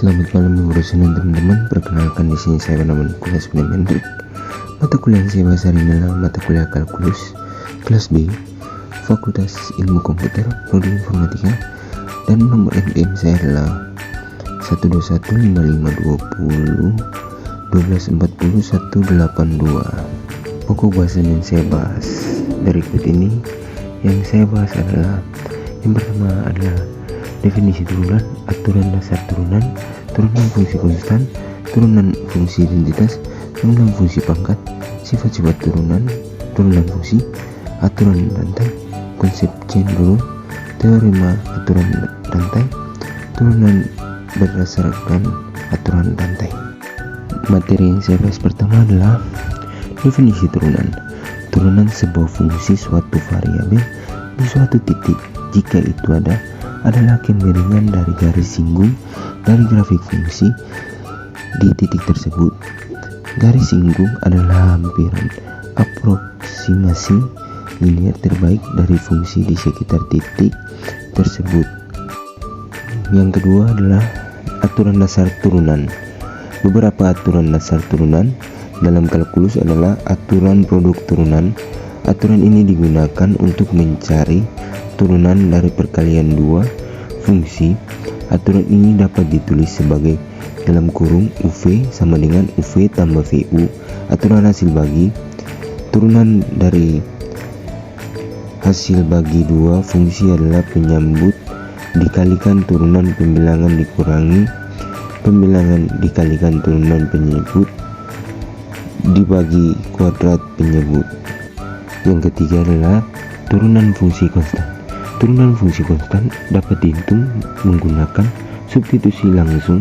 Selamat malam Minggu Senin teman-teman. Perkenalkan di sini saya bernama Nikolas Hendrik. Mata kuliah yang saya bahas hari ini adalah mata kuliah kalkulus kelas B, Fakultas Ilmu Komputer, Prodi Informatika, dan nomor NPM saya adalah 12155201240 Pokok bahasan yang saya bahas berikut ini. Yang saya bahas adalah yang pertama adalah definisi turunan, aturan dasar turunan, turunan fungsi konstan, turunan fungsi identitas, turunan fungsi pangkat, sifat-sifat turunan, turunan fungsi, aturan rantai, konsep chain rule, teorema aturan rantai, turunan berdasarkan aturan rantai. Materi yang saya bahas pertama adalah definisi turunan. Turunan sebuah fungsi suatu variabel di suatu titik jika itu adalah kemiringan dari garis singgung dari grafik fungsi di titik tersebut. Garis singgung adalah hampiran aproksimasi linear terbaik dari fungsi di sekitar titik tersebut. Yang kedua adalah aturan dasar turunan. Beberapa aturan dasar turunan dalam kalkulus adalah aturan produk turunan. Aturan ini digunakan untuk mencari turunan dari perkalian dua fungsi. Aturan ini dapat ditulis sebagai dalam kurung UV sama dengan UV tambah VU. Aturan hasil bagi. Turunan dari hasil bagi dua fungsi adalah penyambut dikalikan turunan pembilangan dikurangi pembilangan dikalikan turunan penyebut dibagi kuadrat penyebut. Yang ketiga adalah turunan fungsi konstan. Turunan fungsi konstan dapat dihitung menggunakan substitusi langsung.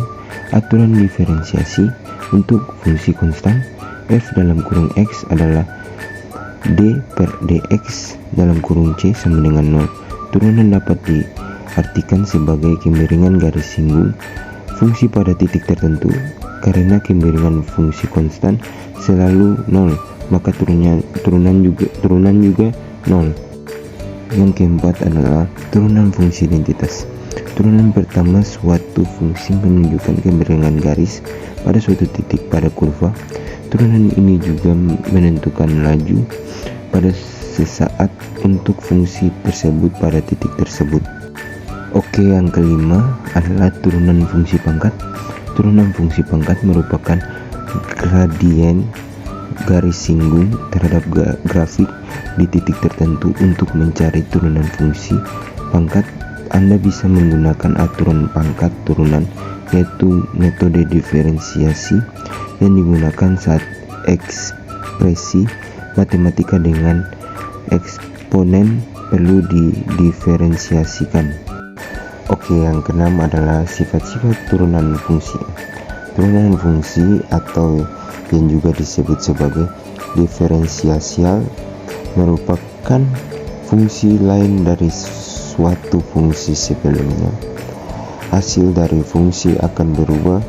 Aturan diferensiasi untuk fungsi konstan f dalam kurung x adalah d per dx dalam kurung c sama dengan 0. Turunan dapat diartikan sebagai kemiringan garis singgung fungsi pada titik tertentu. Karena kemiringan fungsi konstan selalu 0, maka turunan juga 0. Yang keempat adalah turunan fungsi identitas. Turunan pertama, suatu fungsi menunjukkan kemiringan garis pada suatu titik pada kurva. Turunan ini juga menentukan laju pada sesaat untuk fungsi tersebut pada titik tersebut. Oke, yang kelima adalah turunan fungsi pangkat. Turunan fungsi pangkat merupakan gradien garis singgung terhadap grafik di titik tertentu. Untuk mencari turunan fungsi pangkat, Anda bisa menggunakan aturan pangkat turunan, yaitu metode diferensiasi yang digunakan saat ekspresi matematika dengan eksponen perlu didiferensiasikan. Oke, yang keenam adalah sifat-sifat turunan fungsi. Turunan fungsi atau yang juga disebut sebagai diferensiasial merupakan fungsi lain dari suatu fungsi sebelumnya. Hasil dari fungsi akan berubah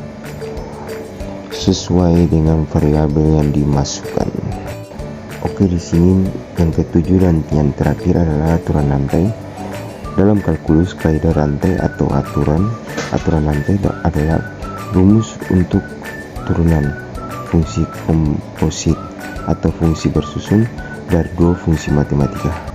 sesuai dengan variabel yang dimasukkan. Oke, di sini yang ketujuh dan yang terakhir adalah aturan rantai. Dalam kalkulus, kaidah rantai atau aturan rantai adalah rumus untuk turunan fungsi komposit atau fungsi bersusun dari dua fungsi matematika.